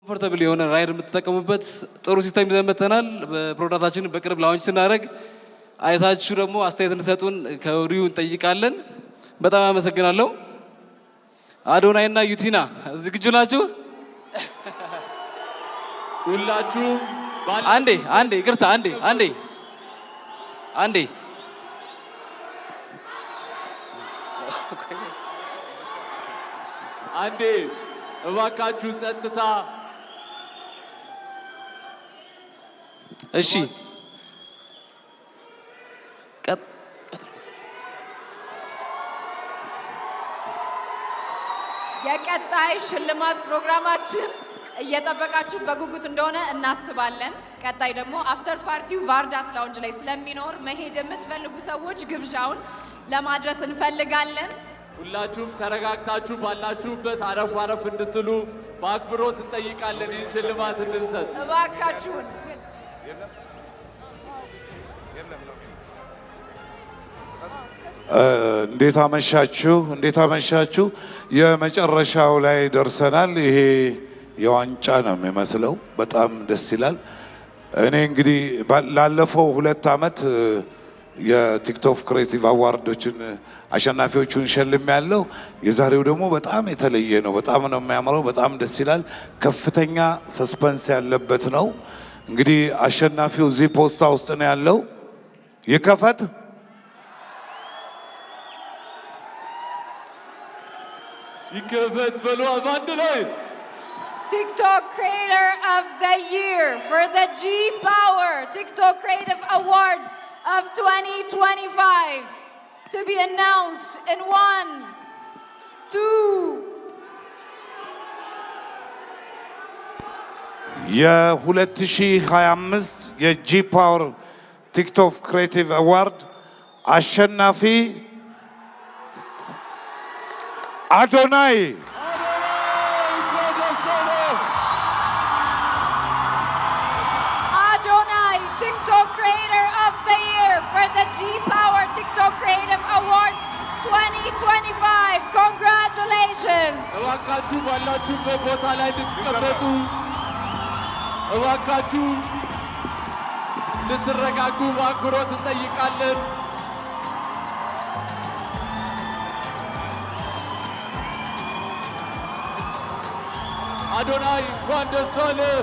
ኮምፎርታብል የሆነ ራይድ የምትጠቀሙበት ጥሩ ሲስተም ይዘን መተናል። በፕሮዳክታችን በቅርብ ላውንች ስናደርግ አይታችሁ ደግሞ አስተያየት እንድትሰጡን ከወዲሁ እንጠይቃለን። በጣም አመሰግናለሁ። አዶናይና ዩቲና ዝግጁ ናችሁ? ሁላችሁ አንዴ ይቅርታ አንዴ እባካችሁ ጸጥታ። እሺ የቀጣይ ሽልማት ፕሮግራማችን እየጠበቃችሁት በጉጉት እንደሆነ እናስባለን። ቀጣይ ደግሞ አፍተር ፓርቲው ቫርዳስ ላውንጅ ላይ ስለሚኖር መሄድ የምትፈልጉ ሰዎች ግብዣውን ለማድረስ እንፈልጋለን። ሁላችሁም ተረጋግታችሁ ባላችሁበት አረፍ እንድትሉ በአክብሮት እንጠይቃለን። ይህን ሽልማት እንድንሰጥ እባካችሁን። እንዴት አመሻችሁ? የመጨረሻው ላይ ደርሰናል። ይሄ የዋንጫ ነው የሚመስለው። በጣም ደስ ይላል። እኔ እንግዲህ ላለፈው 2 ዓመት የቲክቶክ ክሬቲቭ አዋርዶችን አሸናፊዎቹን ሸልም ያለው የዛሬው ደግሞ በጣም የተለየ ነው። በጣም ነው የሚያምረው። በጣም ደስ ይላል። ከፍተኛ ሰስፐንስ ያለበት ነው። እንግዲህ አሸናፊው እዚህ ፖስታ ውስጥ ነው ያለው። ይከፈት። በሉ አንድ ላይ TikTok Creator of the Year for the G Power TikTok Creative Awards of 2025 to be announced in 1, 2. የ2025 የጂ ፓወር ቲክቶክ ክሬቲቭ አዋርድ አሸናፊ አዶናይ TikTok Creator of the Year for the G Power TikTok Creative Awards 2025. Congratulations! እባካችሁ ባላችሁበት ቦታ ላይ እንድትቀመጡ፣ እባካችሁ እንድትረጋጉ በአክብሮት እንጠይቃለን። አዶናይ እንኳን ደስ አለህ።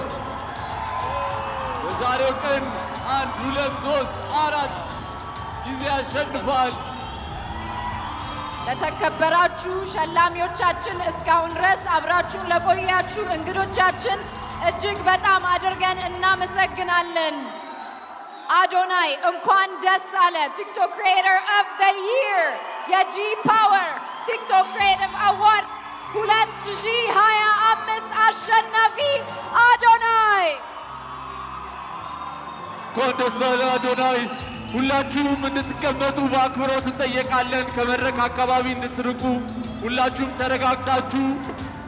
በዛሬው ቀን 1 2 3 4 ጊዜ አሸንፏል። ለተከበራችሁ ሸላሚዎቻችን፣ እስካሁን ድረስ አብራችሁን ለቆያችሁ እንግዶቻችን እጅግ በጣም አድርገን እናመሰግናለን። አዶናይ እንኳን ደስ አለ። ቲክቶክ ክሪኤተር ኦፍ ዘ ይር የጂ ፓወር ቲክቶክ ክሪኤቲቭ አዋርድስ 2025 አሸናፊ አዶናይ። እንኳን ደስ አለ አዶናይ። ሁላችሁም እንድትቀመጡ በአክብሮት እንጠይቃለን። ከመድረክ አካባቢ እንድትርቁ፣ ሁላችሁም ተረጋግታችሁ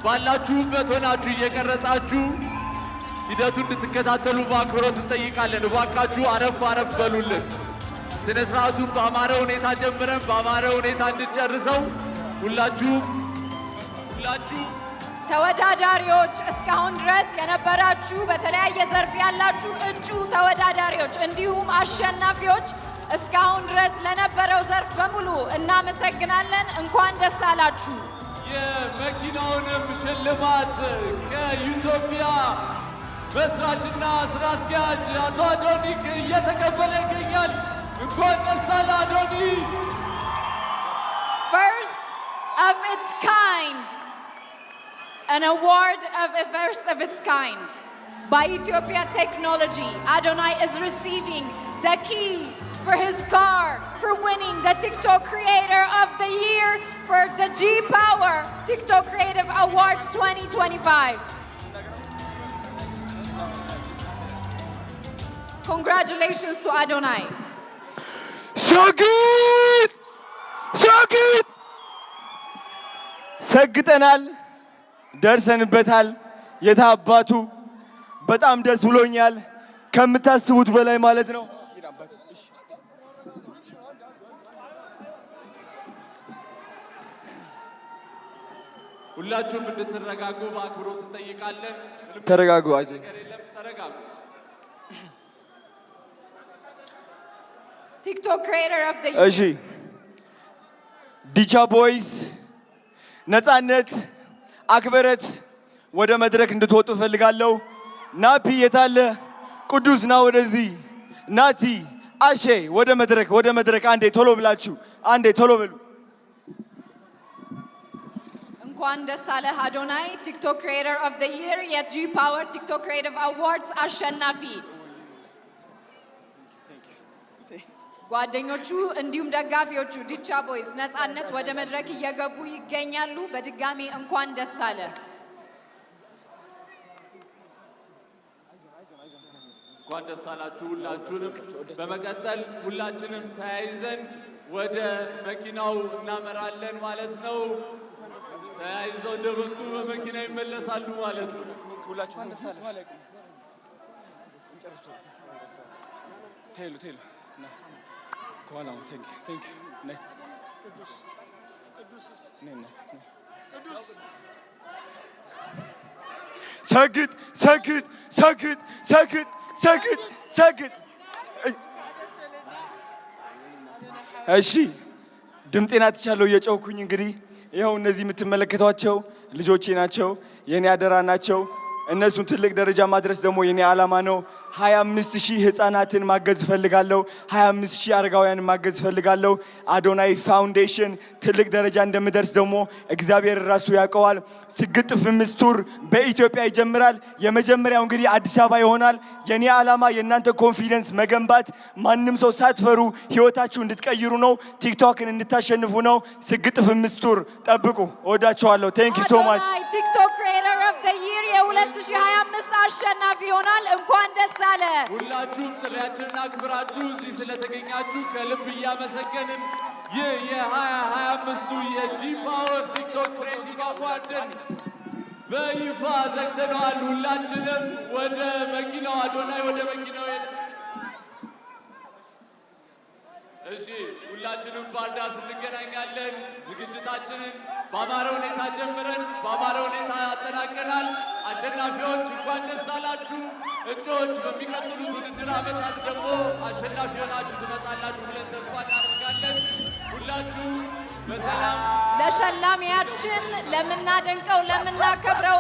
ባላችሁበት ሆናችሁ እየቀረጻችሁ ሂደቱን እንድትከታተሉ በአክብሮት እንጠይቃለን። እባካችሁ አረፍ በሉልን። ስነ ስርዓቱን በአማረ ሁኔታ ጀምረን በአማረ ሁኔታ እንድንጨርሰው ሁላችሁ ተወዳዳሪዎች፣ እስካሁን ድረስ የነበራችሁ በተለያየ ዘርፍ ያላችሁ እጩ ተወዳዳሪዎች እንዲሁም አሸናፊዎች እስካሁን ድረስ ለነበረው ዘርፍ በሙሉ እናመሰግናለን። እንኳን ደስ አላችሁ። የመኪናውንም ሽልማት ከኢትዮጵያ መስራችና ስራ አስኪያጅ አቶ አዶኒክ እየተቀበለ ይገኛል። እንኳን ደስ አለ አዶኒ። First of its kind, an award of a first of its kind by Ethiopia Technology. Adonai is receiving the key for his car for winning the TikTok Creator of the Year for the G Power TikTok Creative Awards 2025. Congratulations to Adonai. Shagit! ሰግጠናል፣ ደርሰንበታል። የታባቱ በጣም ደስ ብሎኛል፣ ከምታስቡት በላይ ማለት ነው። ሁላችሁም እንድትረጋጉ በአክብሮት እንጠይቃለን። ተረጋጉ። አይዞህ ተረጋጉ። TikTok creator of the year. እሺ ዲቻ ቦይስ ነፃነት አክብረት ወደ መድረክ እንድትወጡ ፈልጋለሁ። ናፒ የታለ? ቅዱስ ና ወደዚህ። ናቲ አሼ ወደ መድረክ አንዴ ቶሎ ብላችሁ አንዴ ቶሎ በሉ። እንኳን ደስ አለህ አዶናይ ቲክቶክ ክሪኤተር ኦፍ ዘ ይር የጂ ፓወር ቲክቶክ ክሪኤቲቭ አዋርድስ አሸናፊ። ጓደኞቹ እንዲሁም ደጋፊዎቹ ዲቻ ቦይስ ነፃነት ወደ መድረክ እየገቡ ይገኛሉ። በድጋሚ እንኳን ደስ አለ። እንኳን ደስ አላችሁ ሁላችሁንም። በመቀጠል ሁላችንም ተያይዘን ወደ መኪናው እናመራለን ማለት ነው። ተያይዘው እንደመጡ በመኪና ይመለሳሉ ማለት ነው። ሁላችሁም ደስ አለ። ቴሉ ከኋላው ቴንክ ነይ ቅዱስ ሰግጥ። እሺ ድምፄን አትቻለሁ እየጮኩኝ። እንግዲህ ይኸው እነዚህ የምትመለከቷቸው ልጆቼ ናቸው፣ የኔ አደራ ናቸው። እነሱን ትልቅ ደረጃ ማድረስ ደግሞ የኔ ዓላማ ነው። 25,000 ህፃናትን ማገዝ ፈልጋለሁ። 25,000 አረጋውያንን ማገዝ ፈልጋለሁ። አዶናይ ፋውንዴሽን ትልቅ ደረጃ እንደምደርስ ደግሞ እግዚአብሔር ራሱ ያውቀዋል። ስግጥ ፍምስ ቱር በኢትዮጵያ ይጀምራል። የመጀመሪያው እንግዲህ አዲስ አበባ ይሆናል። የኔ ዓላማ የእናንተ ኮንፊደንስ መገንባት፣ ማንም ሰው ሳትፈሩ ህይወታችሁ እንድትቀይሩ ነው። ቲክቶክን እንድታሸንፉ ነው። ስግጥ ፍምስ ቱር ጠብቁ። እወዳችኋለሁ። ቴንክ ዩ ሶ ማች። ቲክቶክ ክሪኤተር ኦፍ ዘ ይር የ2025 አሸናፊ ይሆናል። እንኳን ደስ አለ። ሁላችሁም ጥሪያችንን አክብራችሁ እዚህ ስለተገኛችሁ ከልብ እያመሰገንን ይህ የ2025ቱ የጂ ፓወር ቲክቶክ ክሬቲቭ አዋርድን በይፋ ዘግተነዋል። ሁላችንም ወደ መኪናው አዶናይ ወደ መኪናው እሺ፣ ሁላችንም ባርዳስ እንገናኛለን። ዝግጅታችንን በአማረ ሁኔታ ጀምረን በአማረ ሁኔታ አጠናቀናል። አሸናፊዎች እንኳን ደስ አላችሁ። እጩዎች በሚቀጥሉት ውድድር ዓመታት ደግሞ አሸናፊ ሆናችሁ ትመጣላችሁ ብለን ተስፋ እናደርጋለን። ሁላችሁ በሰላም ለሸላሚያችን ለምናደንቀው ለምናከብረው